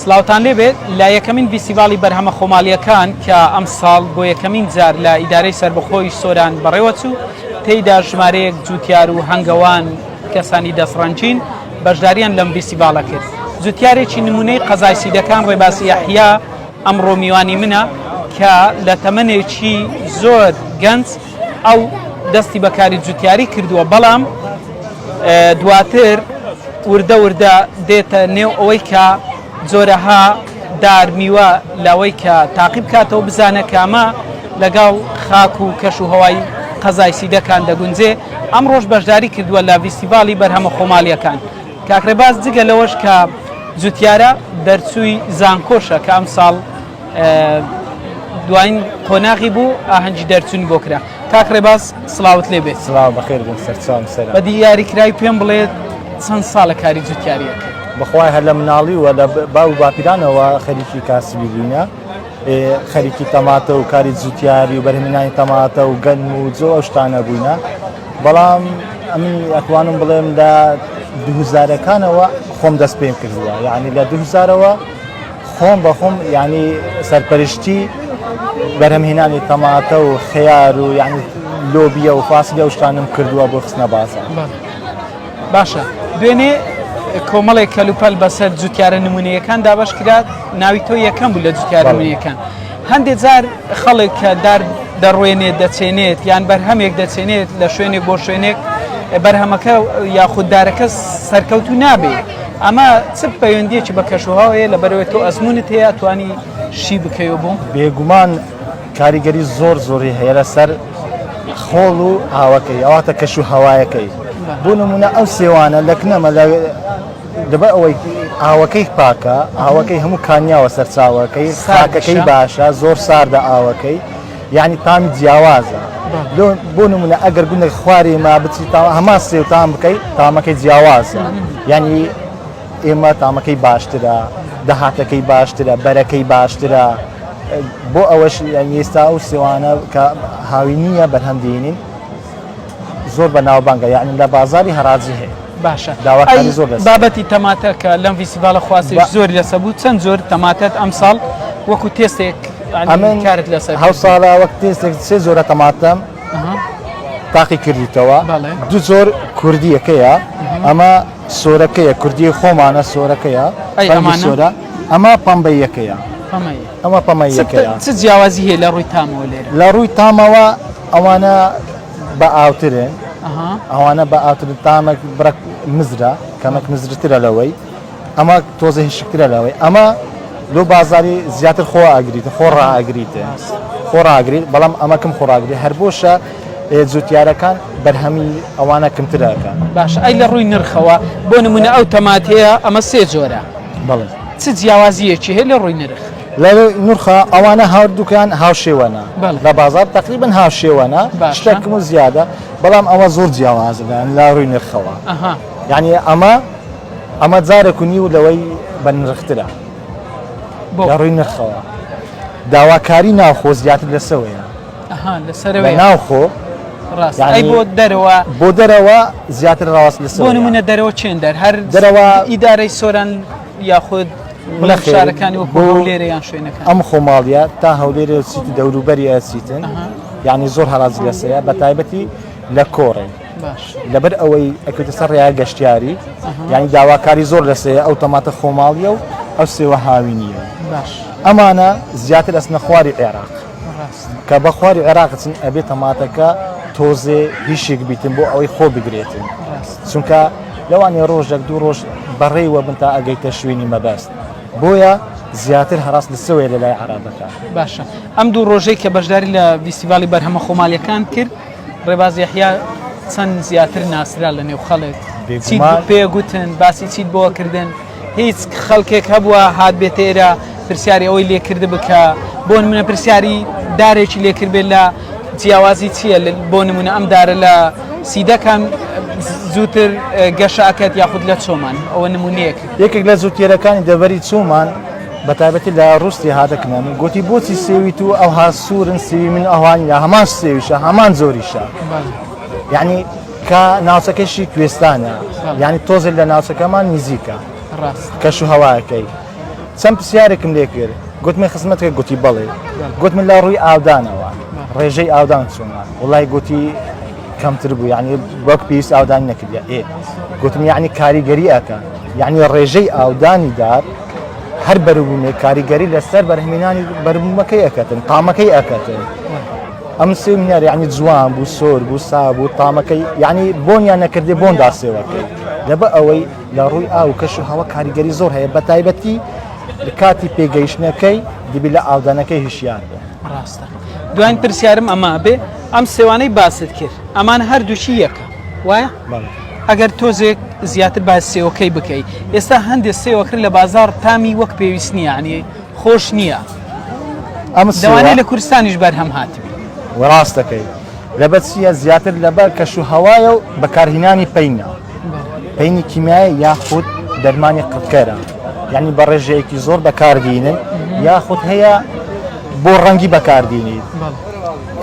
سلااوان لێبێت لە یەکەمین فیستیڤاڵی بەرهەمە خۆماڵیەکان کە ئەم ساڵ بۆ یەکەمین جار لە ئیدارەی سەربەخۆی سۆران بەڕێوەچوو تێیدا ژمارەیەک جوتیار و هەنگەوان کەسانی دەسڕەنجین بەشداریان لەم فیستیڤاڵە کرد. جوتیارێکی نمونەی قەزای سیدەکان ڕێباسی یەحیا ئەمڕۆ میوانی منە کە لە تەمەنێکی زۆر گەنج ئەو دەستی بەکاری جوتیاری کردووە، بەڵام دواتر وردە وردە دێتە نێو ئەوەی کە جۆرەها دارمیوە لەوەی کە تاقیب کاتەوە بزانە کامە لەگەڵ خاک و کەش و هەوای قەزای سیدەکان دەگونجێ. ئەم ڕۆژ بەشداری کردووە لە فیستیڤاڵی بەرهەمە خۆماڵیەکان. کاکرێباز جگە لەوەش کە جوتیارە دەرچووی زانکۆشە کە ئەم ساڵ دوایین قۆناغی بوو ئاهەنگی دەرچوونی بۆ کرا. کاکرێباز سڵاوت لێ بێت. سڵاو بەخێر بن سەرچاوم سەر بە دیاریکراوی پێم بڵێت چەند ساڵە کاری جوتیاریەکە؟ بەخوای هەر لە مناڵی و لە باو باپیرانەوە خەریکی کاسبی بووینە، خەریکی تەماتە و کاری جوتیاری و بەرهەمهێنانی تەماتە و گەنم و جۆ ئەو شتانە بووینە. بەڵام ئەمن ئەتوانم بڵێم لە 2000ەکانەوە خۆم دەست پێم کردووە، یعنی لە 2000ەوە خۆم بە خۆم یعنی سەرپەرشتی بەرهەمهێنانی تەماتە و خەیار و یعنی لۆبیە و فاسیلە و شتانم کردووە بۆ خستنە بازار. باشە، دوێنێ کۆمەڵێک کەلوپەل بەسەر جوتیارە نمونەیەکان دابش کرات، ناوی تۆ یەکەم بوو لە جوتیارە نمونەیەکان. هەندێک جار خەڵک کە دار دەڕوێنێت دەچێنێت یان بەرهەمێک دەچێنێت لە شوێنێک بۆ شوێنێک بەرهەمەکە یاخوددارەکە سەرکەوتو نابێت. ئەمە چ پەیوەندیەکی بە کەشوهاوەیە لەبەرەوەی تۆ ئەزمونت هەیە توانی شی بکەیەوە بوو؟ بێگومان کاریگەری زۆری هەیە لەسەر خۆڵ و ئاوەکەی، ئەواتە کەش و هەوایەکەی. بۆ نمونە ئەو سێوانە لەکنەمە لەبەر ئەوەی ئاوەکەی پاکە، ئاوەکەی هەموو کانیاوە سەرچاوەکەی، خاکەکەی باشە، زۆر ساردە ئاوەکەی، یعنی تامی جیاوازە. بۆ نمونە ئەگەر گوندێک خواری ما بچی هەما سێ و تام بکەیت تامەکەی جیاوازە، یعنی ئێمە تامەکەی باشترە، دەهاتەکەی باشترە، بەرەکەی باشترە. بۆ ئەوەش ئێستا ئەو سێوانە کە هاوی نییە بەرهەمدێنین زۆر بە ناوبانگە، یعنی لە بازاری هەراجی هەیە. باشە، داواکاری زۆر بابەتی تەماتەکە لەم فیستیڤاڵە خواستێک زۆر لەسەر بوو. چەند زۆر تەماتەت ئەم ساڵ وەکو تێستێک کارت لەسەر هەو ساڵە وەک تێستێک سێ زۆرە تەماتەم تاقی کردیتەوە. دوو زۆر کوردیەکەیە، ئەمە سۆرەکەیە، کوردی خۆمانە سۆرەکەیە، سۆرە ئەمە پەمبەیەکەیە، ئەمە پەمەیەکەیە. چ جیاوازی هەیە لە ڕووی تامەوە لێرە؟ لە ڕووی تامەوە ئەوانە بە ئاوترن، ئەوانە بە ئاوترن، تامێک بڕک مزرە، کەمێک مزرترە لەوەی، ئەمە تۆزە هشکترە لەوەی. ئەمە لۆ بازاری زیاتر خۆ ئاگریتە، خۆ ڕائەگریتە، خۆ ڕاگریت، بەڵام ئەمە کەم خۆڕاگری هەر بۆشە جوتیارەکان بەرهەمی ئەوانە کەمترەکەن. باش، ئەی لە ڕووی نرخەوە بۆ نمونە ئەو تەماتەیە ئەمە سێ جۆرە، بەڵێ چ جیاوازیەکی هەیە لە ڕووی نرخ؟ لە نرخە ئەوانە هەردووکیان هاوشێوەنە، لە بازار تقریبن هاوشێوەنە، شتێکم و زیادە، بەڵام ئەوە زۆر جیاوازن لە ڕووی نرخەوە. یعنی ئەمە جارێک و نیو لەوەی بە نرخترە لە ڕووی نرخەوە. داواکاری ناوخۆ زیاتر لەسەوەیە، لەسەرەوەی ناوخۆ بۆ دەرەوە زیاتر ڕاست لەسەر. بۆ نمونە دەرەوە چێن هەر دەرەوە ئیدارەی سۆران یاخود شارەکانی وەکو هەولێرەیان شوێنەکان ئەم خۆماڵیە تا هەولێرە چیت دەوروبەری ئەچیتن، یعنی زۆر هەڵاز لەسەیە بە تایبەتی لە کۆڕێ. لەبەر ئەوەی ئەکەوتە سەر ڕێیا گەشتیاری، یعنی داواکاری زۆر لەسەیە ئەو تەماتە خۆماڵیە و ئەو سێوە هاوی نییە. ئەمانە زیاتر ئەسنە خواری عێراق، کە بە خواری عێراق چن ئەبێ تەماتەکە تۆزێ هیچێک بیتن بۆ ئەوەی خۆ بگرێتن، چونکە لەوانی ڕۆژێک دوو ڕۆژ بەڕێوە بن تا ئەگەیتە شوێنی مەبەست، بۆیە زیاتر هەڕاست لەسەوەیە لە لای عەرابەکە. باشە، ئەم دوو ڕۆژەی کە بەشداری لە فیستیڤاڵی بەرهەمە خۆماڵیەکان کرد، ڕێباز یەحیا چەند زیاتر ناسرا لە نێو خەڵک، چیت پێگوتن، باسی چیت بۆ کردن؟ هیچ خەڵکێک هەبووە هات بێتە ئێرە پرسیاری ئەوەی لێکرد بکە؟ بۆ نمونە پرسیاری دارێکی لێکرد بێت لە جیاوازی چییە؟ بۆ نمونە ئەم دارە لە سیدەکان زووتر گەشاکەت یاخود لە چۆمان؟ ئەوە نمونەیەک. یەکێک لە زووتێرەکانی دەبەری چۆمان بەتایبەتی لە ڕوستی هاتەکنەم، گوتی بۆچی سێویت و ئەوها سوورن سێوی من ئەوانە هەمان سێویشە هەمان زۆریشە، یعنی کە ناوچەکەشی کوێستانە، یعنی تۆزێک لە ناوچەکەمان نزیکە کەش و هەوایەکەی. چەند پرسیارێکم لێ کرد گوتمە خزمەتەکە گوتی بەڵێ گوتمن لە ڕووی ئاودانەوە ڕێژەی ئاودان چۆنان وڵای گوتی کەمتر بوو یعنی وەک پێویست ئاودانی نەکردە گوتم یعنی کاریگەری ئەکە یعنی ڕێژەی ئاودانی دار هەر بەربوونێ کاریگەری لەسەر بەرهەمێنانی بەربوومەکەی ئەکەتن تامەکەی ئەکەتن ئەم سێ منیار یعنی جوان بوو سۆر بوو سا بوو تامەکەی یعنی بۆنیان نەکردێ بۆن داسێوەکەی لەبە ئەوەی لە ڕووی ئاو کەش و هەوە کاریگەری زۆر هەیە بە تایبەتی کاتی پێگەیشتنەکەی دەبێت لە ئاودانەکەی هوشیار بێ ڕاستە دوایین پرسیارم ئەمە بێ ئەم سێوانەی باست کرد ئەمان هەردووشی یەکە وایە ئەگەر تۆزێک زیاتر با سێوەکەی بکەیت ئێستا هەندێک سێوەکرد لە بازار تامی وەک پێویست نییە عنی خۆش نییە دەوانەیە لە کوردستانیش بەرهەم هاتبی وەڕاستەکەی لەبەر چیە زیاتر لەبەر کەش و هەوایە و بەکارهێنانی پەینە پەینی کیمیایی یاخود دەرمانی قەتکەرە یعنی بە ڕێژەیەکی زۆر بەکاردێنن یاخود هەیە بۆ ڕەنگی بەکاردێنیت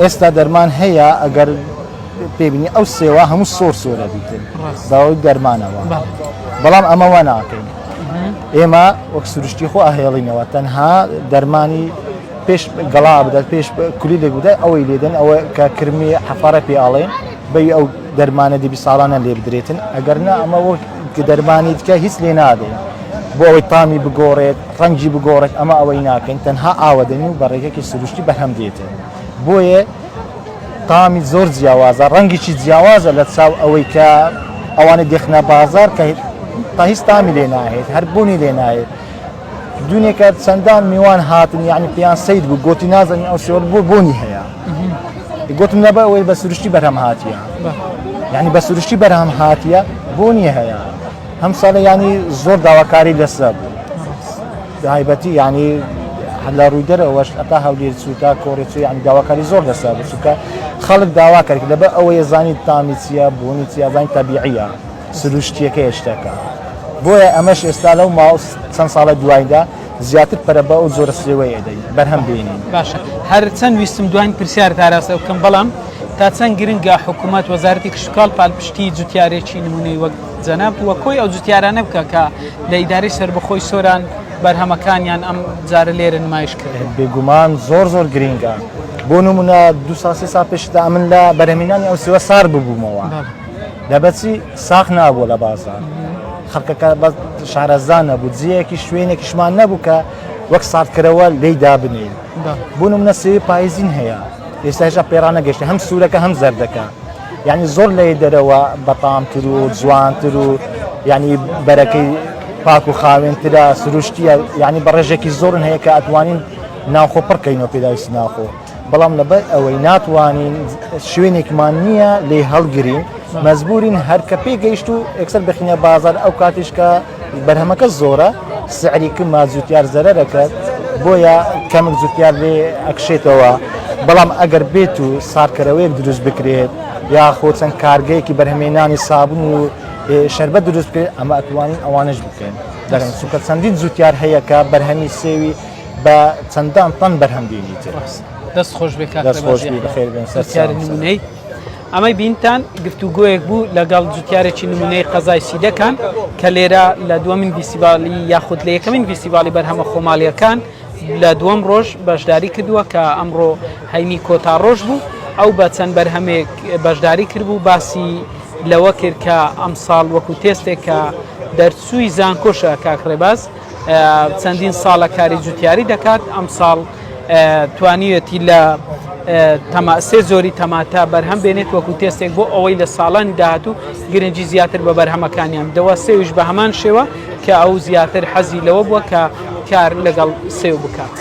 ئێستا دەرمان هەیە ئەگەر پێبینی ئەو سێوە هەموو سۆر سۆرە بیتن باوەی دەرمانەوە بەڵام ئەمەوە ناکەین ئێمە وەک سروشتی خۆ ئەهێڵینەوە تەنها دەرمانی پێش گەڵا بدات پێش کولی لێک بدات ئەوەی لێدەن ئەوە کە کرمی حەفارە پێڵێن بەی ئەو دەرمانە دەبی ساڵانە لێ بدرێتن ئەگەرنا ئەمە دەرمانی دیکە هیچ لێ نادەین بۆ ئەوەی تامی بگۆڕێت ڕەنگی بگۆڕێت ئەمە ئەوەی ناکەین تەنها ئاوەدەنی و بەڕێگەکی سروشتی بەرهەم دێتن بۆیە تامی زۆر جیاوازە ڕەنگیی جیاوازە لە چاو ئەوەی کە ئەوانە دێخنە بازار کە تا هیچ تامی لێ ناهێت هەربوونی لێ نایێت دوونێکە چەندان میوان هاتن یعنی پێیان سەید بوو گوتی نازانین ئەو شێوە بۆ بۆنی هەیە گوتم لەبە ئەوەی بە سروشتی بەرهەم هاتیە یعنی بە سروشتی بەرهەم هاتیە بۆنی هەیە هەم ساڵە ینی زۆر داواکاری لەسەر بوو تایبەتی یعنی لە ڕووی دەرەوەش ئەتا هەولێر چووکە کۆڕێت یعنی داواکاری زۆر لەسەر بوو چونکە خەڵک داوا کرد لەبە ئەوەیە زانی تامی چییە بۆنی چیە زانی تەبیعیە سروشتیەکە هێشتەکە بۆیە ئەمەش ئێستا لەو ماوە چەند ساڵە دوایدا زیاتر پەرەبە و زۆرە سێوەی ئەدەین بەرهەم بینین باشە هەر چەند ویستم دوایین پرسیار تاراستە بکەم بەڵام تا چەند گرنگە حکوومەت وەزارەتی کشتکاڵ پاڵپشتی جوتیارێکی نمونەی وەک جەناب وە کۆی ئەو جوتیارانە بکە کە لە ئیدارەی سەربەخۆی سۆران بەرهەمەکانیان ئەم جارە لێرە نمایش کرد بێگومان زۆر زۆر گرنگە بۆ نمونە دو سا سێ سا پێشدا من لە بەرهەمێنانی ئەو سێوە سار ببوومەوە لەبەچی ساخ نابووە لە بازار خەڵکەکە بە شارەزان نەبوو جێیەکی شوێنێکیشمان نەبوو کە وەک ساردکەرەوە لی دابنین بۆ نمونە سێوی پاییزین هەیە ئێستا هێشتا پێڕانە گەشتە هەم سوورەکە هەم زەردەکە یعنی زۆر لێ دەرەوە بەتامتر و جوانتر و یعنی بەرەکەی پاک و خاوێنترە سروشتیە یعنی بە ڕێژێکی زۆرن هەیە کە ئەتوانین ناوخۆ پڕکەینەوە پێداویست ناوخۆ بەڵام لەبەر ئەوەی ناتوانین شوێنێکمان نییە لێ هەڵگرین مەزبورین هەر کە پێگەیشت و ئەکسەر بخینە بازار ئەو کاتیش کە بەرهەمەکە زۆرە سعری کما زووتیار زەرەرەکەت بۆیە کەمێک زووتیار لێ ئەکشێتەوە بەڵام ئەگەر بێت و سارکەرەوەیەک دروست بکرێت یاخۆ چەند کارگەیەکی بەرهەمێنانی سابون و شەربەت دروست بکرێت ئەمە ئەتوانین ئەوانش بکەین دەڵێن چونکە چەندین زووتیار هەیە کە بەرهەمی سێوی بە چەندان تەن بەرهەم دێنیتر دەست خۆش بێ دەست خۆش بخێر بێن سەرچاری نمونەی ئەمەی بینتان گفتوگۆیەک بوو لەگەڵ جوتیارێکی نمونەی قەزای سیدەکان کە لێرە لە دووەمین فیستیڤالی یاخود لە یەکەمین فیستیڤالی بەرهەمە خۆماڵیەکان لە دووەم ڕۆژ بەشداری کردووە کە ئەمڕۆ هەینی کۆتا ڕۆژ بوو ئەو بە چەند بەرهەمێک بەشداری کردبوو باسی لەوە کرد کە ئەم ساڵ وەکو تێستێک کە دەرچووی زانکۆشە کاکڕێباز چەندین ساڵە کاری جوتیاری دەکات ئەم ساڵ توانیەتی لە سێ زۆری تەماتە بەرهەم بێنێت وەکو تێستێک بۆ ئەوەی لە ساڵانی داهاتوو گرنگی زیاتر بە بەرهەمەکانیان دەوە سێویش بە هەمان شێوە کە ئەو زیاتر حەزی لەوە بووە کە کار لەگەڵ سێو بکات.